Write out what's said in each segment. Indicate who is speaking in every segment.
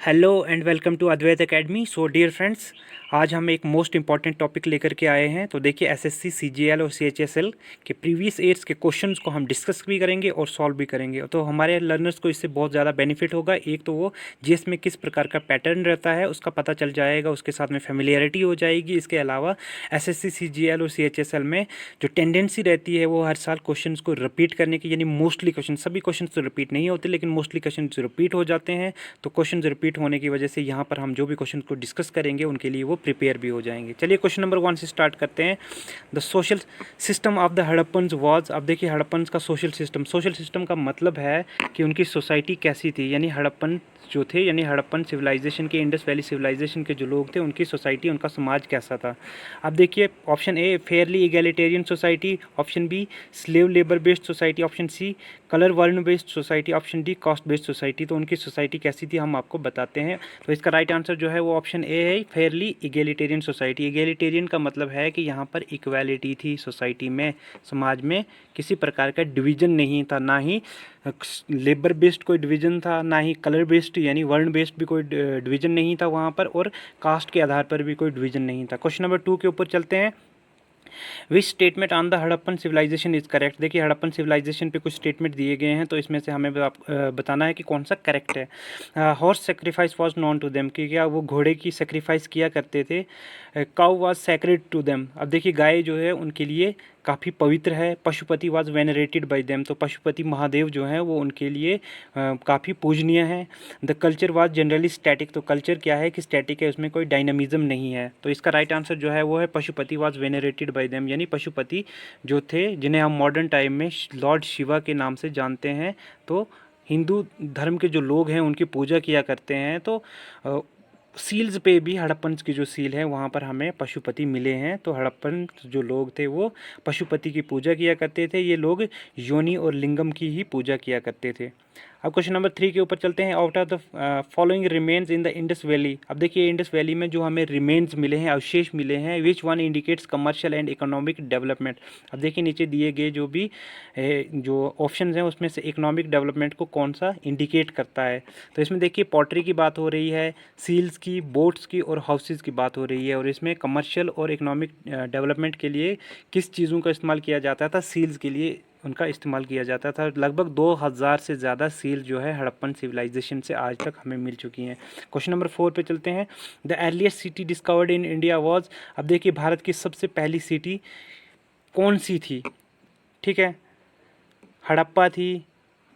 Speaker 1: Hello and welcome to Advait academy. So dear friends, आज हम एक मोस्ट इंपॉर्टेंट टॉपिक लेकर के आए हैं। तो देखिए, एसएससी, सीजीएल और सीएचएसएल के प्रीवियस ईयर्स के क्वेश्चंस को हम डिस्कस भी करेंगे और सॉल्व भी करेंगे। तो हमारे लर्नर्स को इससे बहुत ज़्यादा बेनिफिट होगा। एक तो वो जीएस में किस प्रकार का पैटर्न रहता है उसका पता चल जाएगा, उसके साथ में फेमिलियरिटी हो जाएगी। इसके अलावा एसएससी, सीजीएल और सीएचएसएल में जो टेंडेंसी रहती है वो हर साल क्वेश्चन को रिपीट करने की, यानी मोस्टली क्वेश्चन, सभी क्वेश्चन तो रिपीट नहीं होते लेकिन मोस्टली क्वेश्चन रिपीट हो जाते हैं। तो क्वेश्चन रिपीट होने की वजह से यहाँ पर हम जो भी क्वेश्चन को डिस्कस करेंगे उनके लिए वो प्रिपेयर भी हो जाएंगे। चलिए क्वेश्चन नंबर 1 से स्टार्ट करते हैं। The social system of the Harappans was. अब देखिए, हड़प्पन्स का सोशल सिस्टम का मतलब है कि उनकी सोसाइटी कैसी थी, यानी हड़प्पन जो थे, यानी हड़प्पन सिविलाइजेशन के, इंडस वैली सिविलाइजेशन के जो लोग थे उनकी सोसाइटी, उनका समाज कैसा था। अब देखिए, option A fairly egalitarian society, option B slave labour based society, option C colour varna based society, option D caste based society. तो उनकी सोसाइटी कैसी थी हम आपको बताते हैं। तो इसका राइट आंसर जो है वो ऑप्शन ए है, फेयरली इगैलिटेरियन सोसाइटी। इगैलिटेरियन का मतलब है कि यहाँ पर इक्वालिटी थी सोसाइटी में, समाज में किसी प्रकार का डिवीजन नहीं था, ना ही लेबर बेस्ड कोई डिवीजन था, ना ही कलर बेस्ड यानी वर्ण बेस्ड भी कोई डिवीजन नहीं था वहाँ पर, और कास्ट के आधार पर भी कोई डिवीजन नहीं था। क्वेश्चन नंबर 2 के ऊपर चलते हैं। Which statement on the Harappan civilisation is correct. देखिए, हड़प्पन सिविलाइजेशन पे कुछ स्टेटमेंट दिए गए हैं, तो इसमें से हमें बताना है कि कौन सा करेक्ट है। Horse sacrifice was known to them, कि क्या वो घोड़े की सेक्रीफाइस किया करते थे। Cow was sacred to them. अब देखिए, गाय जो है उनके लिए काफ़ी पवित्र है। Pashupati was venerated bye them, तो पशुपति महादेव जो हैं वो उनके लिए काफ़ी पूजनीय हैं। The culture was generally static, तो कल्चर क्या है कि स्टैटिक है, उसमें कोई डायनामिज्म नहीं है। तो इसका राइट आंसर जो है वो है Pashupati was venerated bye them, यानी पशुपति जो थे, जिन्हें हम मॉडर्न टाइम में लॉर्ड शिवा के नाम से जानते हैं, तो हिंदू धर्म के जो लोग हैं उनकी पूजा किया करते हैं। तो सील्स पे भी हड़प्पन की जो सील है वहाँ पर हमें पशुपति मिले हैं। तो हड़प्पन जो लोग थे वो पशुपति की पूजा किया करते थे। ये लोग योनि और लिंगम की ही पूजा किया करते थे। अब क्वेश्चन नंबर 3 के ऊपर चलते हैं। Out of the following remains in the Indus valley. अब देखिए, इंडस वैली में जो हमें रिमेन्स मिले हैं, अवशेष मिले हैं, which one indicates commercial and economic development. अब देखिए, नीचे दिए गए जो भी जो ऑप्शंस हैं उसमें से इकोनॉमिक डेवलपमेंट को कौन सा इंडिकेट करता है। तो इसमें देखिए, पॉटरी की बात हो रही है, सील्स की, बोट्स की और हाउसेज की बात हो रही है। और इसमें कमर्शियल और इकोनॉमिक डेवलपमेंट के लिए किस चीज़ों का इस्तेमाल किया जाता था, सील्स के लिए उनका इस्तेमाल किया जाता था। लगभग 2000 से ज़्यादा सील जो है हड़प्पन सिविलाइजेशन से आज तक हमें मिल चुकी हैं। क्वेश्चन नंबर 4 पे चलते हैं। The earliest city discovered in India was. अब देखिए, भारत की सबसे पहली सिटी कौन सी थी, ठीक है। हड़प्पा थी,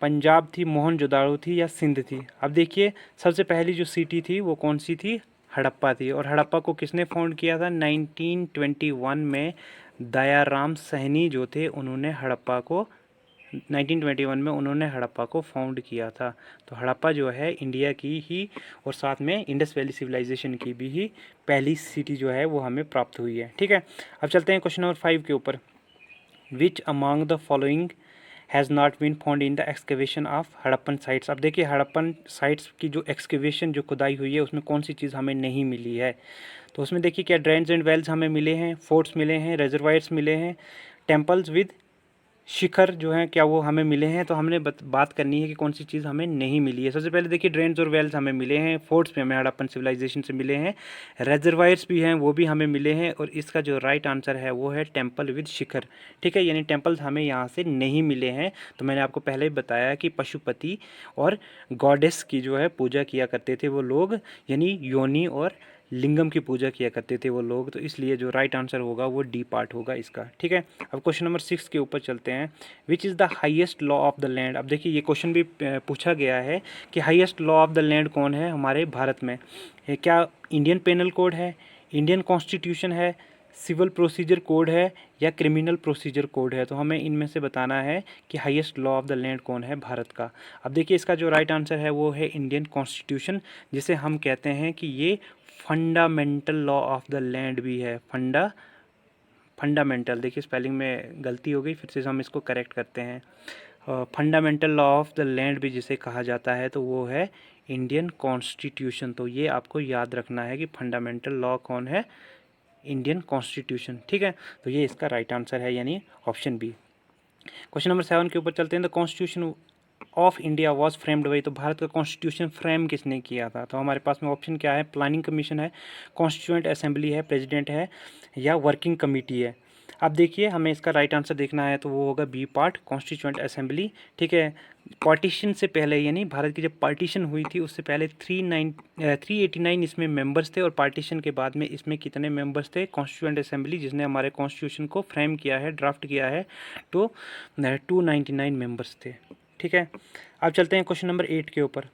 Speaker 1: पंजाब थी, मोहनजोदाड़ो थी या सिंध थी। अब देखिए, सबसे पहली जो सिटी थी वो कौन सी थी, हड़प्पा थी। और हड़प्पा को किसने फाउंड किया था, 1921 में दयाराम सहनी जो थे उन्होंने हड़प्पा को 1921 में उन्होंने हड़प्पा को फाउंड किया था। तो हड़प्पा जो है इंडिया की ही और साथ में इंडस वैली सिविलाइजेशन की भी ही पहली सिटी जो है वो हमें प्राप्त हुई है, ठीक है। अब चलते हैं क्वेश्चन नंबर 5 के ऊपर। Which among the following has not been found in the excavation of Harappan sites. अब देखिए, हड़प्पन साइट्स की जो एक्सकेवेशन, जो खुदाई हुई है, उसमें कौन सी चीज़ हमें नहीं मिली है। तो उसमें देखिए, क्या ड्रेन्स एंड वेल्स हमें मिले हैं, फोर्ट्स मिले हैं, रिजर्वायर्स मिले हैं, टेम्पल्स विद शिखर जो हैं क्या वो हमें मिले हैं। तो हमने बात करनी है कि कौन सी चीज़ हमें नहीं मिली है। सबसे पहले देखिए, ड्रेन्स और वेल्स हमें मिले हैं, फोर्ट्स भी हमें हड़प्पन सिविलाइजेशन से मिले हैं, रिजर्वायर्स भी हैं वो भी हमें मिले हैं, और इसका जो राइट आंसर है वो है टेम्पल विद शिखर, ठीक है। यानी टेम्पल्स हमें यहाँ से नहीं मिले हैं। तो मैंने आपको पहले ही बताया कि पशुपति और गॉडेस की जो है पूजा किया करते थे वो लोग, यानी योनि और लिंगम की पूजा किया करते थे वो लोग। तो इसलिए जो राइट आंसर होगा वो डी पार्ट होगा इसका, ठीक है। अब क्वेश्चन नंबर 6 के ऊपर चलते हैं। Which is the highest law of the land. अब देखिए, ये क्वेश्चन भी पूछा गया है कि highest law of the land कौन है हमारे भारत में। क्या इंडियन पेनल कोड है, इंडियन कॉन्स्टिट्यूशन है, सिविल प्रोसीजर कोड है या क्रिमिनल प्रोसीजर कोड है। तो हमें इनमें से बताना है कि highest law of the land कौन है भारत का। अब देखिए, इसका जो राइट आंसर है वो है इंडियन कॉन्स्टिट्यूशन, जिसे हम कहते हैं कि ये fundamental law of the land भी है। फंडामेंटल, देखिए स्पेलिंग में गलती हो गई, फिर से हम इसको करेक्ट करते हैं। Fundamental law of the land भी जिसे कहा जाता है तो वो है इंडियन कॉन्स्टिट्यूशन। तो ये आपको याद रखना है कि फंडामेंटल लॉ कौन है, इंडियन कॉन्स्टिट्यूशन, ठीक है। तो ये इसका राइट आंसर है, यानी ऑप्शन बी। क्वेश्चन नंबर 7 के ऊपर चलते हैं। The constitution of India was framed by, तो भारत का कॉन्स्टिट्यूशन फ्रेम किसने किया था? तो हमारे पास में ऑप्शन क्या है, प्लानिंग कमीशन है, कॉन्स्टिट्यूएंट असेंबली है, प्रेसिडेंट है, या वर्किंग कमेटी है। अब देखिए हमें इसका राइट आंसर देखना है तो वो होगा बी पार्ट, कॉन्स्टिट्यूएंट असेंबली। ठीक है, पार्टीशन से पहले यानी भारत की जब पार्टीशन हुई थी उससे पहले 389 इसमें मेंबर्स थे, और पार्टीशन के बाद में इसमें कितने मेंबर्स थे? कॉन्स्टिट्यूएंट असेंबली जिसने हमारे कॉन्स्टिट्यूशन को फ्रेम किया है, ड्राफ्ट किया है, तो 299 मेंबर्स थे। ठीक है, अब चलते हैं क्वेश्चन नंबर 8 के ऊपर।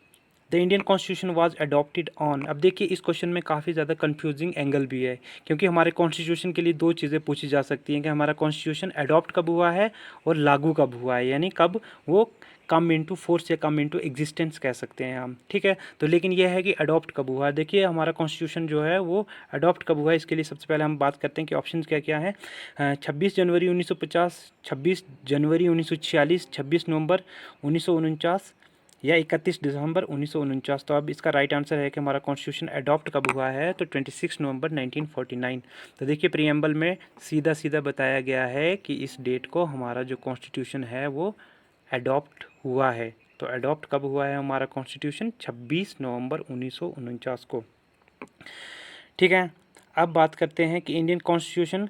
Speaker 1: The Indian constitution was adopted on. अब देखिए इस क्वेश्चन में काफ़ी ज़्यादा कंफ्यूजिंग एंगल भी है, क्योंकि हमारे कॉन्स्टिट्यूशन के लिए दो चीज़ें पूछी जा सकती हैं कि हमारा कॉन्स्टिट्यूशन अडॉप्ट कब हुआ है और लागू कब हुआ है, यानी कब वो कम इनटू फोर्स या कम इनटू एग्जिस्टेंस कह सकते हैं हम। ठीक है, तो लेकिन यह है कि अडॉप्ट कब हुआ है। देखिए हमारा कॉन्स्टिट्यूशन जो है वो अडॉप्ट कब हुआ है, इसके लिए सबसे पहले हम बात करते हैं कि ऑप्शन क्या क्या है। 26 जनवरी 1950, 26 जनवरी 1946, 26 नवंबर 1949, या 31 दिसंबर 1949। तो अब इसका राइट आंसर है कि हमारा कॉन्स्टिट्यूशन अडॉप्ट कब हुआ है, तो 26 नवंबर 1949। तो देखिए प्रीएम्बल में सीधा सीधा बताया गया है कि इस डेट को हमारा जो कॉन्स्टिट्यूशन है वो अडॉप्ट हुआ है। तो अडॉप्ट कब हुआ है हमारा कॉन्स्टिट्यूशन? 26 नवंबर 1949 को। ठीक है, अब बात करते हैं कि Indian constitution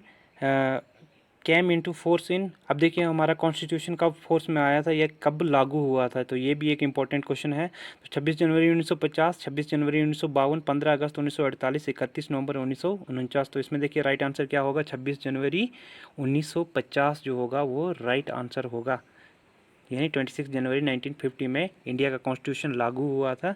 Speaker 1: came into force in. अब देखिए हमारा कॉन्स्टिट्यूशन कब फोर्स में आया था या कब लागू हुआ था, तो ये भी एक इंपॉर्टेंट क्वेश्चन है। तो 26 जनवरी 1950, 26 जनवरी 1952, 15 अगस्त 1948, 31 नवंबर 1949। तो इसमें देखिए राइट आंसर क्या होगा? 26 जनवरी 1950 जो होगा वो राइट आंसर होगा, यानी 26 जनवरी 1950 में इंडिया का कॉन्स्टिट्यूशन लागू हुआ था।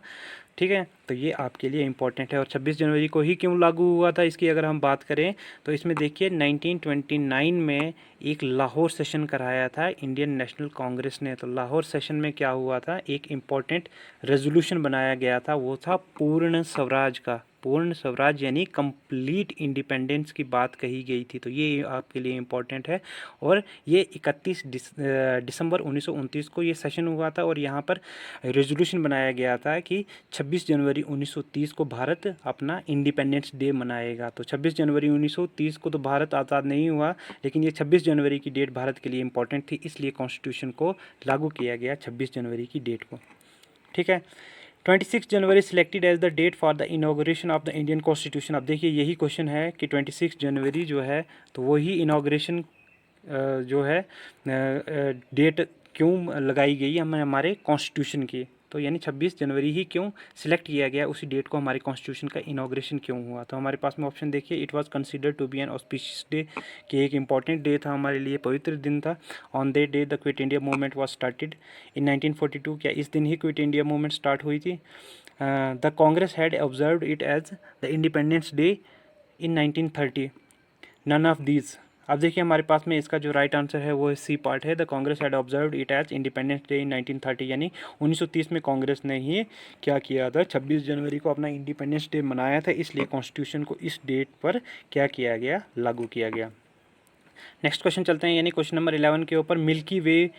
Speaker 1: ठीक है, तो ये आपके लिए इम्पोर्टेंट है। और 26 जनवरी को ही क्यों लागू हुआ था इसकी अगर हम बात करें तो इसमें देखिए 1929 में एक लाहौर सेशन कराया था इंडियन नेशनल कांग्रेस ने। तो लाहौर सेशन में क्या हुआ था, एक इम्पॉर्टेंट रेजोल्यूशन बनाया गया था, वो था पूर्ण स्वराज का। पूर्ण स्वराज यानी कंप्लीट इंडिपेंडेंस की बात कही गई थी, तो ये आपके लिए इम्पोर्टेंट है। और ये 31 दिसंबर 1929 को ये सेशन हुआ था, और यहाँ पर रेजोल्यूशन बनाया गया था कि 26 जनवरी 1930 को भारत अपना इंडिपेंडेंस डे मनाएगा। तो 26 जनवरी 1930 को तो भारत आज़ाद नहीं हुआ, लेकिन ये 26 जनवरी की डेट भारत के लिए इम्पोर्टेंट थी, इसलिए कॉन्स्टिट्यूशन को लागू किया गया 26 जनवरी की डेट को। ठीक है, 26 January selected as the date for the inauguration of the Indian constitution. अब देखिए यही क्वेश्चन है कि 26 जनवरी जो है तो वही इनाग्रेशन जो है डेट क्यों लगाई गई हमारे कॉन्स्टिट्यूशन की, तो यानी 26 जनवरी ही क्यों सिलेक्ट किया गया, उसी डेट को हमारे कॉन्स्टिट्यूशन का इनाग्रेशन क्यों हुआ। तो हमारे पास में ऑप्शन देखिए, it was considered to be an auspicious day, कि एक इंपॉर्टेंट डे था हमारे लिए, पवित्र दिन था। On that day the quit India movement was started in 1942, क्या इस दिन ही क्विट इंडिया मूवमेंट स्टार्ट हुई थी। The Congress had observed it as the independence day in 1930, none of these. अब देखिए हमारे पास में इसका जो राइट आंसर है वो सी पार्ट है, the Congress had observed it as independence day in 1930, यानी 1930 में कांग्रेस ने ही क्या किया था, 26 जनवरी को अपना इंडिपेंडेंस डे मनाया था, इसलिए कॉन्स्टिट्यूशन को इस डेट पर क्या किया गया, लागू किया गया। नेक्स्ट क्वेश्चन चलते हैं, यानी क्वेश्चन नंबर 11 के ऊपर। मिल्की वे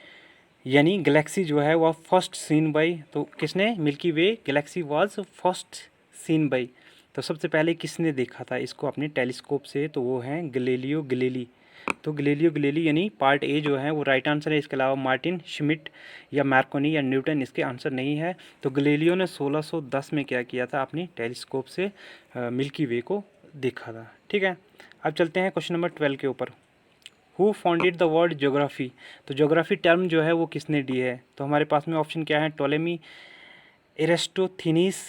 Speaker 1: यानी गैलेक्सी जो है वह फर्स्ट सीन बाई, तो किसने, milky way Galaxy was first scene by, तो सबसे पहले किसने देखा था इसको अपने टेलीस्कोप से, तो वो हैं गैलीलियो गैलीली। तो गैलीलियो गैलीली यानी पार्ट ए जो है वो राइट आंसर है। इसके अलावा मार्टिन श्मिट या मार्कोनी या न्यूटन इसके आंसर नहीं है। तो गैलीलियो ने 1610 में क्या किया था, अपनी टेलीस्कोप से मिल्की वे को देखा था। ठीक है, अब चलते हैं क्वेश्चन नंबर 12 के ऊपर। Who founded the word geography, तो ज्योग्राफी टर्म जो है वो किसने दी है, तो हमारे पास में ऑप्शन क्या है, टोलेमी, एरिस्टोथेनीस,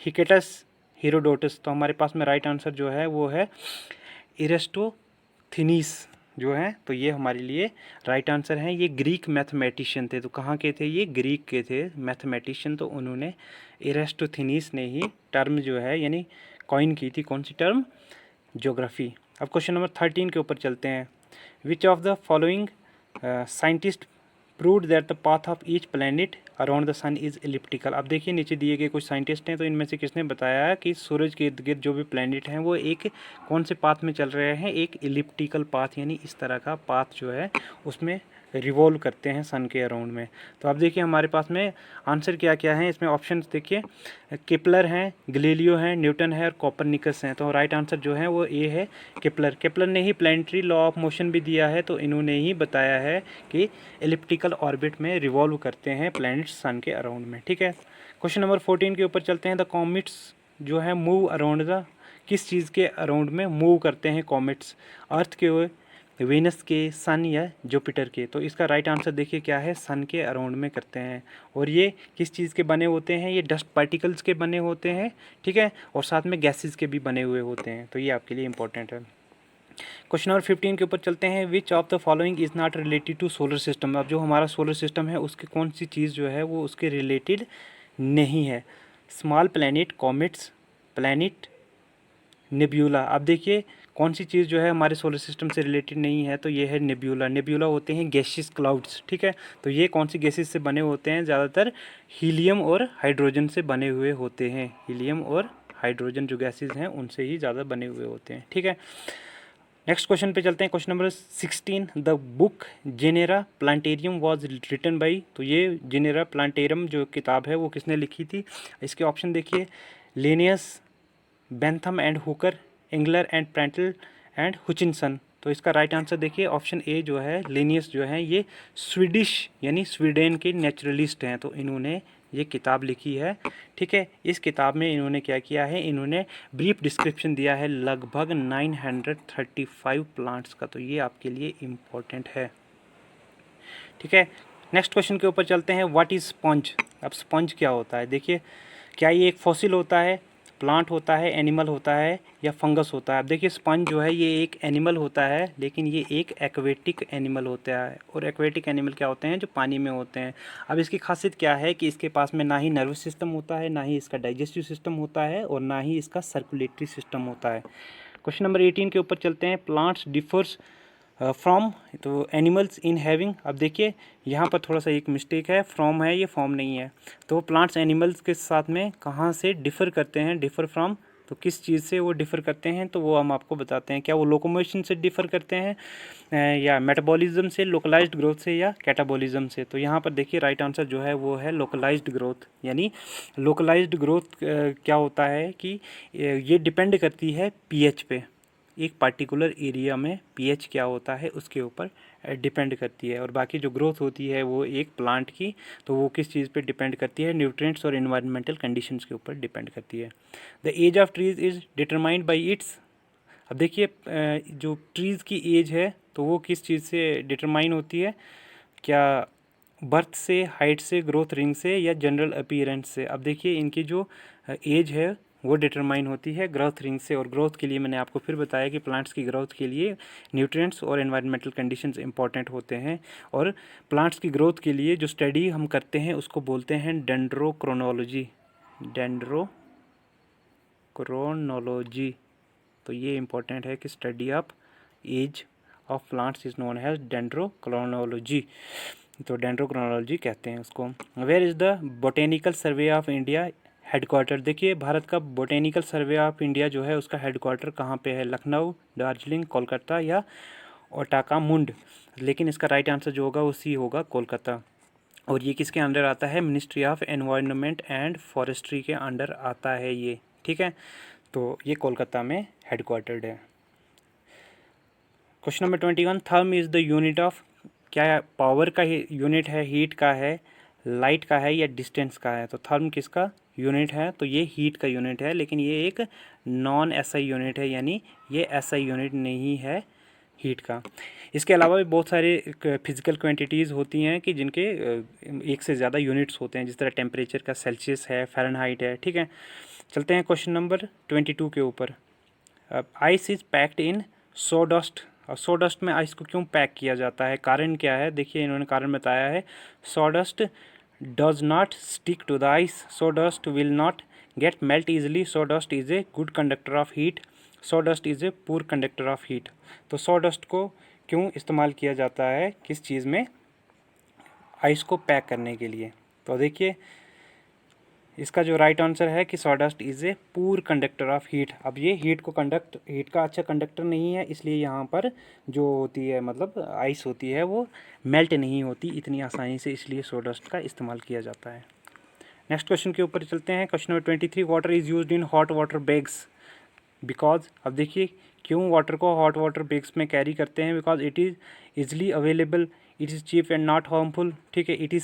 Speaker 1: हिकेटस, हेरोडोटस। तो हमारे पास में राइट आंसर जो है वो है एरिस्टोथेनीस जो है, तो ये हमारे लिए राइट आंसर है। ये ग्रीक मैथमेटिशियन थे, तो कहाँ के थे, ये ग्रीक के थे मैथमेटिशियन, तो उन्होंने एरिस्टोथेनीस ने ही टर्म जो है यानी कॉइन की थी, कौन सी टर्म, ज्योग्राफी। अब क्वेश्चन नंबर 13 के ऊपर चलते हैं। Which of the following scientist proved that the path of each planet around the sun is elliptical. अब देखिए नीचे दिए गए कुछ साइंटिस्ट हैं, तो इनमें से किसने बताया कि सूरज के इर्द गिर्द जो भी प्लैनेट हैं वो एक कौन से पाथ में चल रहे हैं, एक एलिप्टिकल पाथ, यानी इस तरह का पाथ जो है उसमें रिवॉल्व करते हैं सन के अराउंड में। तो आप देखिए हमारे पास में आंसर क्या क्या है इसमें, ऑप्शन देखिए, केपलर हैं, गैलीलियो हैं, न्यूटन है और कोपरनिकस हैं। तो राइट आंसर जो है वो ए है, केपलर। केपलर ने ही प्लैनेटरी लॉ ऑफ मोशन भी दिया है, तो इन्होंने ही बताया है कि एलिप्टिकल ऑर्बिट में रिवॉल्व करते हैं प्लैनेट्स सन के अराउंड में। ठीक है, क्वेश्चन नंबर 14 के ऊपर चलते हैं। द कॉमेट्स जो है मूव अराउंड द, किस चीज़ के अराउंड में मूव करते हैं कॉमेट्स, अर्थ के, वीनस के, सन या जुपिटर के। तो इसका राइट आंसर देखिए क्या है, सन के अराउंड में करते हैं। और ये किस चीज़ के बने होते हैं, ये डस्ट पार्टिकल्स के बने होते हैं। ठीक है, और साथ में गैसेस के भी बने हुए होते हैं। तो ये आपके लिए इंपॉर्टेंट है। क्वेश्चन नंबर 15 के ऊपर चलते हैं। Which of the following is not related to solar system. अब जो हमारा सोलर सिस्टम है उसकी कौन सी चीज़ जो है वो उसके रिलेटेड नहीं है। Small planet, comets, planet, nebula. अब देखिए कौन सी चीज़ जो है हमारे सोलर सिस्टम से रिलेटेड नहीं है, तो ये है नेब्यूला। नेब्यूला होते हैं गैसियस क्लाउड्स। ठीक है, तो ये कौन सी गैसेस से बने होते हैं, ज़्यादातर हीलियम और हाइड्रोजन से बने हुए होते हैं। हीलियम और हाइड्रोजन जो गैसेस हैं उनसे ही ज़्यादा बने हुए होते हैं। ठीक है, नेक्स्ट क्वेश्चन पे चलते हैं। Question number 16, the book genera plantarum was written by. तो ये जेनेरा प्लांटेरियम जो किताब है वो किसने लिखी थी। इसके ऑप्शन देखिए, Linnaeus, Bentham and Hooker, Engler and Prantl and Hutchinson. तो इसका राइट आंसर देखिए ऑप्शन ए जो है, लेनियस जो है ये स्वीडिश यानी स्वीडन के नेचुरलिस्ट हैं। तो इन्होंने ये किताब लिखी है। ठीक है, इस किताब में इन्होंने क्या किया है, इन्होंने ब्रीफ डिस्क्रिप्शन दिया है लगभग 935 प्लांट्स का। तो ये आपके लिए इम्पोर्टेंट है। ठीक है, नेक्स्ट क्वेश्चन के ऊपर चलते हैं। What is sponge. अब स्पंज क्या होता है, देखिए क्या ये एक फॉसिल होता है, प्लांट होता है, एनिमल होता है या फंगस होता है। अब देखिए स्पंज जो है ये एक एनिमल होता है, लेकिन ये एक एक्वेटिक एनिमल होता है। और एक्वेटिक एनिमल क्या होते हैं, जो पानी में होते हैं। अब इसकी खासियत क्या है कि इसके पास में ना ही नर्वस सिस्टम होता है, ना ही इसका डाइजेस्टिव सिस्टम होता है और ना ही इसका सर्कुलेटरी सिस्टम होता है। क्वेश्चन नंबर 18 के ऊपर चलते हैं। प्लांट्स डिफर्स फ्रॉम, तो एनिमल्स इन हैविंग। अब देखिए यहाँ पर थोड़ा सा एक मिस्टेक है, फ्रॉम है ये फॉर्म नहीं है। तो प्लांट्स एनिमल्स के साथ में कहाँ से डिफ़र करते हैं, डिफ़र फ्रॉम, तो किस चीज़ से वो डिफ़र करते हैं, तो वो हम आपको बताते हैं। क्या वो लोकोमोशन से डिफ़र करते हैं या मेटाबॉलिज्म से, लोकलाइज्ड ग्रोथ से या कैटाबॉलिज्म से। तो यहाँ पर देखिए राइट आंसर जो है वो है लोकलाइज्ड ग्रोथ। यानी लोकलाइज्ड ग्रोथ क्या होता है कि ये डिपेंड करती है पीएच पे। एक पार्टिकुलर एरिया में पीएच क्या होता है उसके ऊपर डिपेंड करती है। और बाकी जो ग्रोथ होती है वो एक प्लांट की, तो वो किस चीज़ पे डिपेंड करती है, न्यूट्रिएंट्स और एनवायरमेंटल कंडीशंस के ऊपर डिपेंड करती है। The age of trees is determined by its. अब देखिए जो ट्रीज़ की एज है तो वो किस चीज़ से डिटरमाइन होती है, क्या बर्थ से, हाइट से, ग्रोथ रिंग से या जनरल अपीयरेंस से। अब देखिए इनकी जो एज है वो डिटरमाइन होती है ग्रोथ रिंग से। और ग्रोथ के लिए मैंने आपको फिर बताया कि प्लांट्स की ग्रोथ के लिए न्यूट्रिएंट्स और एनवायरमेंटल कंडीशंस इंपॉर्टेंट होते हैं। और प्लांट्स की ग्रोथ के लिए जो स्टडी हम करते हैं उसको बोलते हैं डेंड्रोक्रोनोलॉजी। डेंड्रोक्रोनोलॉजी, तो ये इंपॉर्टेंट है कि study of age of plants is known as dendrochronology. तो डेंड्रोक्रोनोलॉजी कहते हैं उसको। Where is the botanical survey of India headquarter. देखिए भारत का बोटेनिकल सर्वे ऑफ इंडिया जो है उसका हेडक्वार्टर कहाँ पे है, लखनऊ, दार्जिलिंग, कोलकाता या ओटाका मुंड। लेकिन इसका राइट आंसर जो होगा उसी होगा कोलकाता। और ये किसके अंडर आता है, ministry of environment and forestry के अंडर आता है ये। ठीक है, तो ये कोलकाता में हेडक्वार्टर्ड है। Question number 21, therm is the unit of. क्या पावर का यूनिट है, हीट का है, लाइट का है या डिस्टेंस का है। तो थर्म किसका यूनिट है, तो ये हीट का यूनिट है, लेकिन ये एक नॉन एसआई यूनिट है, यानी ये एसआई यूनिट नहीं है हीट का। इसके अलावा भी बहुत सारे फिजिकल क्वांटिटीज़ होती हैं कि जिनके एक से ज़्यादा यूनिट्स होते हैं, जिस तरह टेम्परेचर का सेल्सियस है, फ़ारेनहाइट है। ठीक है, चलते हैं क्वेश्चन नंबर 22 के ऊपर। Ice is packed in sawdust. और सोडस्ट में आइस को क्यों पैक किया जाता है, कारण क्या है, देखिए इन्होंने कारण बताया है। Sawdust does not stick to the ice, sawdust will not get melt easily, sawdust is a good conductor of heat, sawdust is a poor conductor of heat. तो सोडस्ट को क्यों इस्तेमाल किया जाता है, किस चीज़ में, आइस को पैक करने के लिए। तो देखिए इसका जो राइट आंसर है कि सॉडस्ट इज़ ए पूर कंडक्टर ऑफ हीट। अब ये हीट का अच्छा कंडक्टर नहीं है, इसलिए यहाँ पर जो होती है मतलब आइस होती है वो मेल्ट नहीं होती इतनी आसानी से, इसलिए सोडस्ट का इस्तेमाल किया जाता है। नेक्स्ट क्वेश्चन के ऊपर चलते हैं। Question number 23, water is used in hot water bags because. अब देखिए क्यों वाटर को हॉट वाटर बैग्स में कैरी करते हैं, because it is easily available, it is cheap and not harmful. ठीक है, it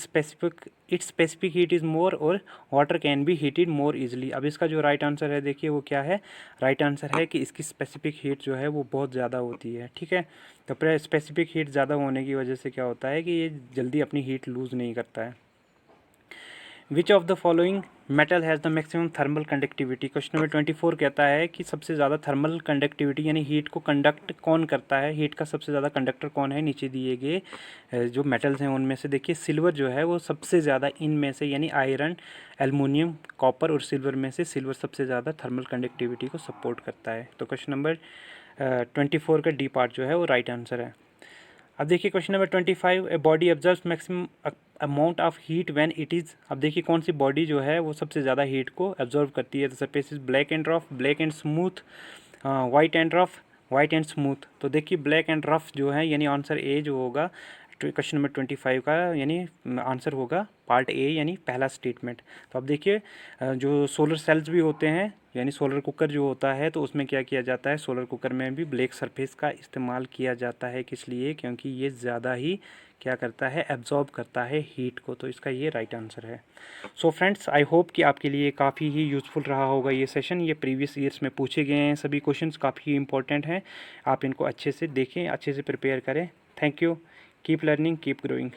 Speaker 1: specific heat is more और water can be heated more easily. अब इसका जो राइट आंसर है देखिए वो क्या है, राइट आंसर है कि इसकी स्पेसिफिक हीट जो है वो बहुत ज़्यादा होती है। ठीक है, तो स्पेसिफिक हीट ज़्यादा होने की वजह से क्या होता है कि ये जल्दी अपनी हीट लूज़ नहीं करता है। विच of the following metal has the maximum thermal conductivity. Question number 24 कहता है कि सबसे ज़्यादा थर्मल कंडक्टिविटी यानी हीट को कंडक्ट कौन करता है, हीट का सबसे ज़्यादा कंडक्टर कौन है। नीचे दिए गए जो मेटल्स हैं उनमें से देखिए सिल्वर जो है वो सबसे ज़्यादा इनमें से, यानी आयरन, एल्युमिनियम, कॉपर और सिल्वर में से सिल्वर सबसे ज़्यादा थर्मल कंडक्टिविटी को सपोर्ट करता है। तो क्वेश्चन नंबर 24 का डी पार्ट जो है वो राइट आंसर है। अब देखिए question number 25, a body observes maximum amount of heat when it is. अब देखिए कौन सी बॉडी जो है वो सबसे ज़्यादा हीट को ऑब्जर्व करती है। The surface is black and rough, black and smooth, white and rough, white and smooth. तो देखिए ब्लैक एंड रफ जो है यानी आंसर ए जो होगा क्वेश्चन नंबर 25 का, यानी आंसर होगा पार्ट ए यानी पहला स्टेटमेंट। तो अब देखिए जो सोलर सेल्स भी होते हैं यानी सोलर कुकर जो होता है तो उसमें क्या किया जाता है, सोलर कुकर में भी ब्लैक सरफेस का इस्तेमाल किया जाता है। किस लिए, क्योंकि ये ज़्यादा ही क्या करता है, एब्जॉर्ब करता है हीट को। तो इसका ये राइट आंसर है। सो फ्रेंड्स, आई होप कि आपके लिए काफ़ी ही यूज़फुल रहा होगा ये सेशन। ये प्रीवियस ईयर्स में पूछे गए हैं सभी क्वेश्चंस, काफ़ी इंपॉर्टेंट हैं। आप इनको अच्छे से देखें, अच्छे से प्रिपेयर करें। Thank you. Keep learning, keep growing.